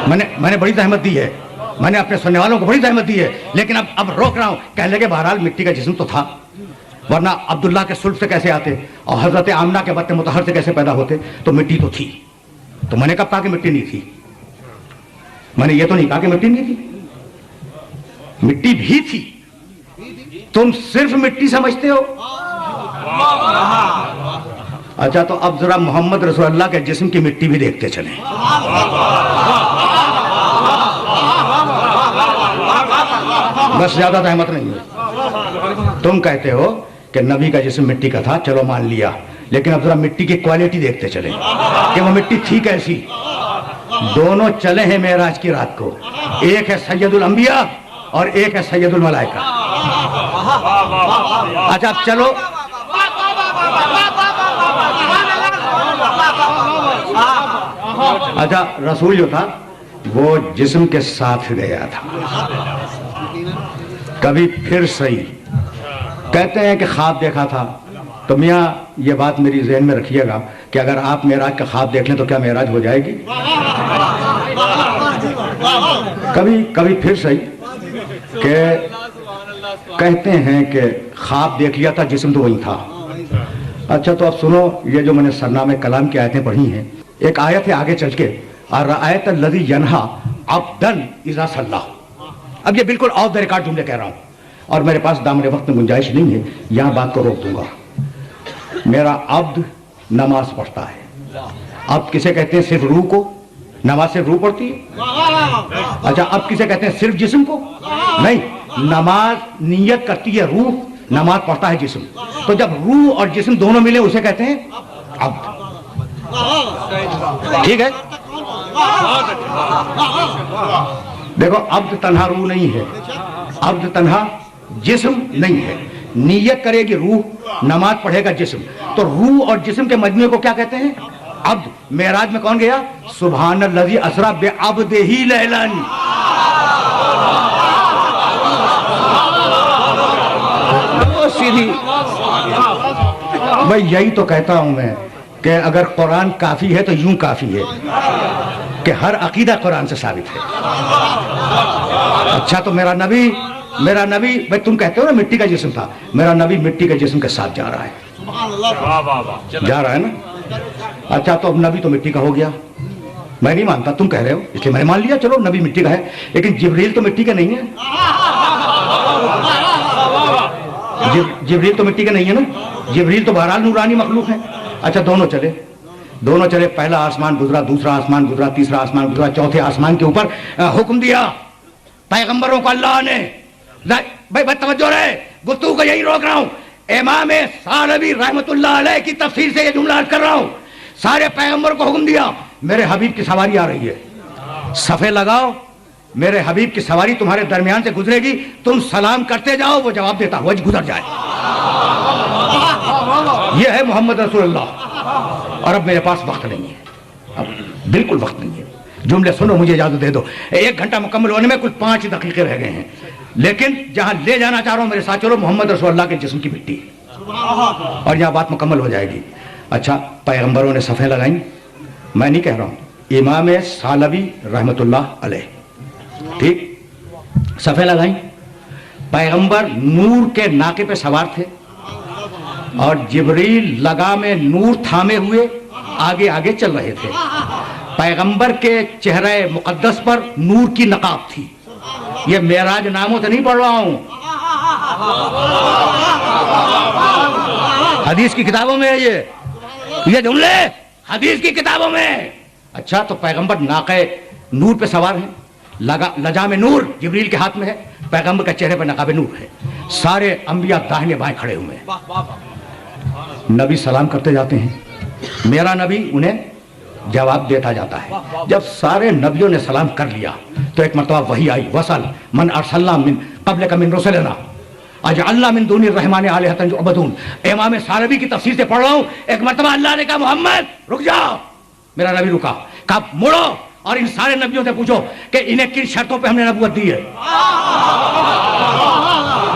میں نے بڑی زحمت دی ہے, میں نے اپنے سننے والوں کو بڑی زحمت دی ہے, لیکن اب روک رہا ہوں. کہنے لگے بہرحال مٹی کا جسم تو تھا, ورنہ عبداللہ کے سلب سے کیسے آتے اور حضرت آمنہ کے بطن مطہر سے کیسے پیدا ہوتے؟ تو مٹی تو تھی. تو میں نے کب کہا کہ مٹی نہیں تھی؟ میں نے یہ تو نہیں کہا کہ مٹی نہیں تھی, مٹی بھی تھی. تم صرف مٹی سمجھتے ہو. اچھا تو اب ذرا محمد رسول اللہ کے جسم کی مٹی بھی دیکھتے چلیں. بس زیادہ زحمت نہیں ہے. تم کہتے ہو کہ نبی کا جسم مٹی کا تھا, چلو مان لیا, لیکن اب ذرا مٹی کی کوالٹی دیکھتے چلیں کہ وہ مٹی تھی کیسی. دونوں چلے ہیں معراج کی رات کو, ایک ہے سید الانبیاء اور ایک ہے سید الملائکہ. اچھا اب چلو, اچھا رسول جو تھا وہ جسم کے ساتھ گیا تھا. کبھی پھر صحیح کہتے ہیں کہ خواب دیکھا تھا, تو میاں یہ بات میری ذہن میں رکھیے گا کہ اگر آپ معراج کا خواب دیکھ لیں تو کیا معراج ہو جائے گی؟ کبھی پھر صحیح کہ کہتے ہیں کہ خواب دیکھ لیا تھا, جسم تو وہی تھا. اچھا تو اب سنو, یہ جو میں نے سرنامہ کلام کی آیتیں پڑھی ہیں, ایک آیت ہے آگے چل کے, ارأیت الذی ینہا عبدا اذا صلی. اب یہ بالکل آف دا ریکارڈ جملے کہہ رہا ہوں اور میرے پاس دامن وقت میں گنجائش نہیں ہے, یہاں بات کو روک دوں گا. میرا عبد نماز پڑھتا ہے. عبد کسے کہتے ہیں؟ صرف روح کو. نماز صرف روح پڑھتی ہے. اچھا اب کسے کہتے ہیں؟ صرف جسم کو. نہیں, نماز نیت کرتی ہے روح, نماز پڑھتا ہے جسم. تو جب روح اور جسم دونوں ملے اسے کہتے ہیں عبد. ٹھیک ہے, دیکھو عبد تنہا روح نہیں ہے, عبد تنہا جسم نہیں ہے. نیت کرے گی روح, نماز پڑھے گا جسم, تو روح اور جسم کے مجموعے کو کیا کہتے ہیں؟ عبد. معراج میں کون گیا؟ سبحان الذی اسری بعبدہ لیلا. سیدھی بھائی یہی تو کہتا ہوں میں کہ اگر قرآن کافی ہے تو یوں کافی ہے کہ ہر عقیدہ قرآن سے ثابت ہے. اچھا تو میرا نبی بھائی تم کہتے ہو نا مٹی کا جسم تھا, میرا نبی مٹی کے جسم کے ساتھ جا رہا ہے, جا رہا ہے نا. اچھا تو اب نبی تو مٹی کا ہو گیا, میں نہیں مانتا, تم کہہ رہے ہو اس لیے میں نے مان لیا, چلو نبی مٹی کا ہے. لیکن جبریل تو مٹی کا نہیں ہے. جبریل تو مٹی کا نہیں ہے نا, جبریل تو بہرحال نورانی مخلوق ہے. اچھا دونوں چلے, پہلا آسمان گزرا, دوسرا آسمان گزرا, تیسرا آسمان گزرا, چوتھے آسمان کے اوپر حکم دیا پیغمبروں کو اللہ نے. بھائی توجہ رہے, گفتگو کو یہی روک رہا ہوں. امام ثعلبی رحمت اللہ علیہ کی تفسیر سے یہ جملہ عرض کر رہا ہوں. سارے پیغمبروں کو حکم دیا میرے حبیب کی سواری آ رہی ہے, صفے لگاؤ, میرے حبیب کی سواری تمہارے درمیان سے گزرے گی, تم سلام کرتے جاؤ, وہ جواب دیتا ہوا گزر جائے. یہ ہے محمد رسول اللہ. اور اب میرے پاس وقت نہیں ہے, اب بالکل وقت نہیں ہے. جملے سنو, مجھے اجازت دے دو. 1 گھنٹہ مکمل ہونے میں کل 5 دقیقے رہ گئے ہیں, لیکن جہاں لے جانا چاہ رہا ہوں میرے ساتھ چلو. محمد رسول اللہ کے جسم کی مٹی, اور یہاں بات مکمل ہو جائے گی. اچھا پیغمبروں نے صفیں لگائیں, میں نہیں کہہ رہا ہوں, امام ثعلبی رحمت اللہ علیہ, ٹھیک, صفیں لگائیں. پیغمبر نور کے ناقے پہ سوار تھے اور جبریل لگام نور تھامے ہوئے آگے آگے چل رہے تھے. پیغمبر کے چہرہ مقدس پر نور کی نقاب تھی. یہ معراج ناموں سے نہیں پڑھ رہا ہوں, حدیث کی کتابوں میں ہے یہ جملے, حدیث کی کتابوں میں. اچھا تو پیغمبر ناقے نور پہ سوار ہیں, لجام نور جبریل کے ہاتھ میں ہے, پیغمبر کے چہرے پہ نقاب نور ہے. سارے انبیاء داہنے بائیں کھڑے ہوئے ہیں. نبی سلام کرتے جاتے ہیں, میرا نبی انہیں جواب دیتا جاتا ہے. جب سارے نبیوں نے سلام کر لیا تو ایک مرتبہ وحی آئی, وصل من ارسلنا من قبلک من رسلنا اجعلنا من دون الرحمن آلہۃ یعبدون. امام ثعلبی کی تفسیر سے پڑھ رہا ہوں. ایک مرتبہ اللہ نے کہا محمد رک جاؤ, میرا نبی رکا, کہا مڑو اور ان سارے نبیوں سے پوچھو کہ انہیں کن شرطوں پہ ہم نے نبوت دی ہے.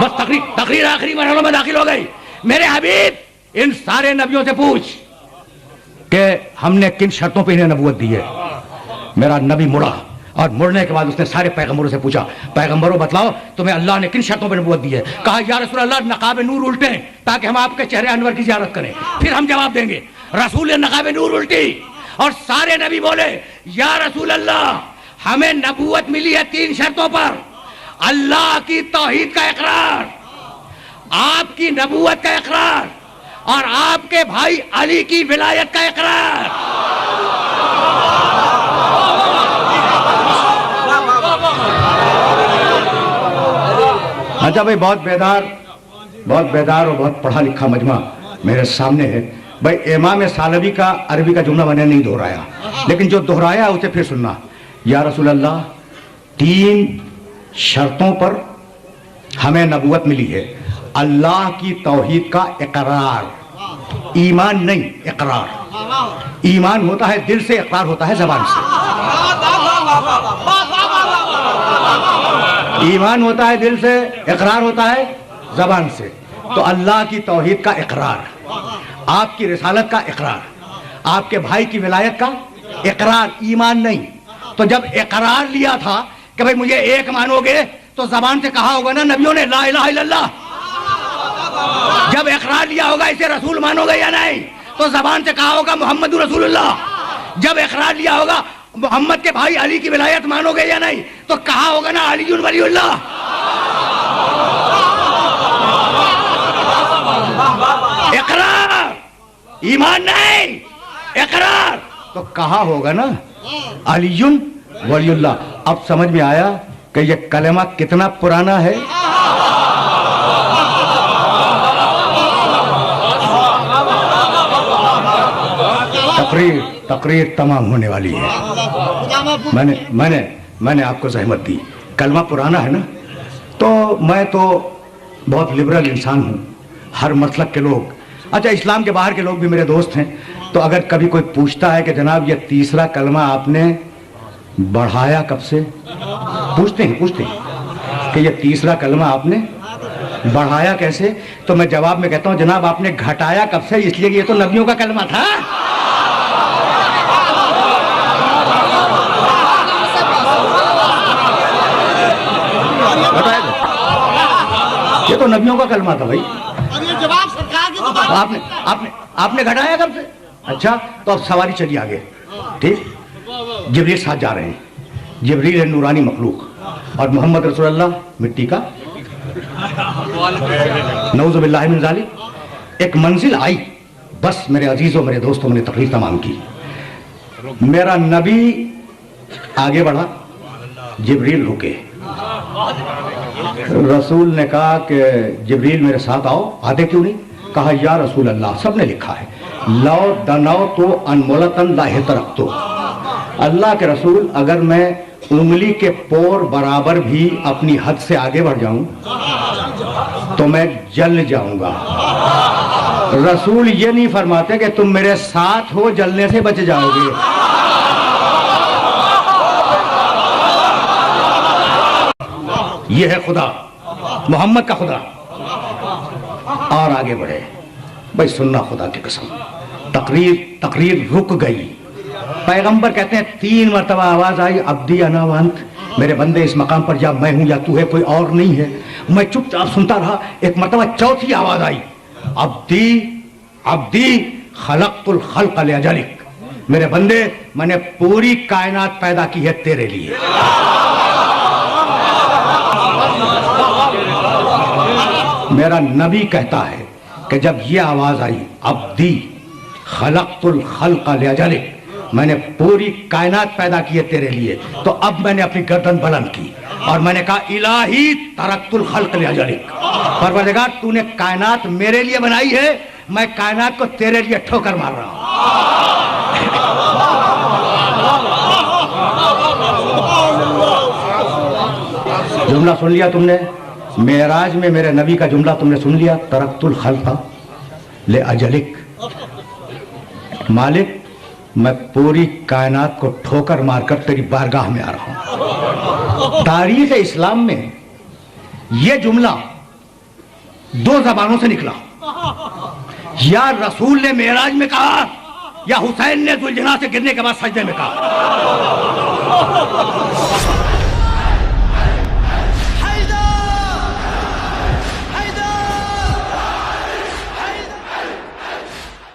بس تقریر آخری مرحلوں میں داخل ہو گئی. میرے حبیب ان سارے نبیوں سے پوچھ کہ ہم نے کن شرطوں پہ انہیں نبوت دی ہے. میرا نبی مڑا, اور مرنے کے بعد اس نے سارے پیغمبروں سے پوچھا پیغمبروں بتلاؤ تمہیں اللہ نے کن شرطوں پر نبوت دی ہے؟ کہا یا رسول اللہ نقاب نور الٹیں تاکہ ہم آپ کے چہرے انور کی زیارت کریں، پھر ہم جواب دیں گے۔ رسول نے نقاب نور الٹی اور سارے نبی بولے یا رسول اللہ ہمیں نبوت ملی ہے 3 شرطوں پر، اللہ کی توحید کا اقرار، آپ کی نبوت کا اقرار اور آپ کے بھائی علی کی ولایت کا اقرار۔ اچھا بھائی، بہت بیدار اور بہت پڑھا لکھا مجمع میرے سامنے ہے بھائی۔ امام سالبی کا عربی کا جملہ میں نے نہیں دہرایا، لیکن جو دہرایا اسے پھر سننا۔ یا رسول اللہ 3 شرطوں پر ہمیں نبوت ملی ہے، اللہ کی توحید کا اقرار، ایمان نہیں اقرار، ایمان ہوتا ہے دل سے، اقرار ہوتا ہے زبان سے، ایمان ہوتا ہے دل سے، اقرار ہوتا ہے زبان سے۔ تو اللہ کی توحید کا اقرار، آپ کی رسالت کا اقرار، آپ کے بھائی کی ولایت کا اقرار، ایمان نہیں۔ تو جب اقرار لیا تھا کہ بھئی مجھے ایک مانو گے تو زبان سے کہا ہوگا نا نبیوں نے لا الہ الا اللہ۔ جب اقرار لیا ہوگا اسے رسول مانو گے یا نہیں تو زبان سے کہا ہوگا محمد رسول اللہ۔ جب اقرار لیا ہوگا محمد کے بھائی علی کی ولایت مانو گے یا نہیں تو کہا ہوگا نا علی ولی اللہ۔ اقرار، ایمان نہیں اقرار، تو کہا ہوگا نا علی ولی اللہ۔ اب سمجھ میں آیا کہ یہ کلمہ کتنا پرانا ہے؟ تقریر تمام ہونے والی ہے۔ میں نے آپ کو زحمت دی، کلمہ پرانا ہے نا، تو میں تو بہت لبرل انسان ہوں، ہر مسلک کے لوگ، اچھا اسلام کے باہر کے لوگ بھی میرے دوست ہیں، تو اگر کبھی کوئی پوچھتا ہے کہ جناب یہ 3 کلمہ آپ نے بڑھایا کب سے، پوچھتے ہیں کہ یہ 3 کلمہ آپ نے بڑھایا کیسے، تو میں جواب میں کہتا ہوں جناب آپ نے گھٹایا کب سے، اس لیے کہ یہ تو نبیوں کا کلمہ تھا۔ یہ تو نبیوں کا کلمہ تھا بھائی، آپ نے گھٹایا کب سے؟ اچھا تو اب سواری چلی آگے، ٹھیک، جبریل ساتھ جا رہے ہیں، جبریل ہے نورانی مخلوق اور محمد رسول اللہ مٹی کا، نعوذ باللہ من ذالک۔ ایک منزل آئی، بس میرے عزیزوں میرے دوستوں میں نے تقریر تمام کی، میرا نبی آگے بڑھا، جبریل رکے، رسول نے کہا کہ جبریل میرے ساتھ آؤ، آتے کیوں نہیں؟ کہا یا رسول اللہ سب نے لکھا ہے لو دنو تو انمولتن لا ترکتو، اللہ کے رسول اگر میں انگلی کے پور برابر بھی اپنی حد سے آگے بڑھ جاؤں تو میں جل جاؤں گا۔ رسول یہ نہیں فرماتے کہ تم میرے ساتھ ہو جلنے سے بچ جاؤ گے۔ یہ ہے خدا، محمد کا خدا، اور آگے بڑھے بھائی، سننا خدا کی قسم، تقریر رک گئی، پیغمبر کہتے ہیں 3 مرتبہ آواز آئی عبدی انا وانت، میرے بندے اس مقام پر یا میں ہوں یا تو ہے، کوئی اور نہیں ہے، میں چپ چاپ سنتا رہا۔ ایک مرتبہ 4تھی آواز آئی عبدی خلقت الخلق لاجلک، میرے بندے میں نے پوری کائنات پیدا کی ہے تیرے لیے۔ میرا نبی کہتا ہے کہ جب یہ آواز آئی عبدی خلقت الخلق لاجلک، میں نے پوری کائنات پیدا کی ہے تیرے لیے، تو اب میں نے اپنی گردن بلند کی اور میں نے کہا الہی ترکت الخلق لاجلک، پروردگار تو نے کائنات میرے لیے بنائی ہے، میں کائنات کو تیرے لیے ٹھوکر مار رہا ہوں۔ جملہ سن لیا تم نے، معراج میں میرے نبی کا جملہ تم نے سن لیا، ترکت الخلق لاجلک، مالک میں پوری کائنات کو ٹھوکر مار کر تیری بارگاہ میں آ رہا ہوں۔ تاریخ اسلام میں یہ جملہ 2 زبانوں سے نکلا، یا رسول نے معراج میں کہا یا حسین نے ذوالجناح سے گرنے کے بعد سجدے میں کہا۔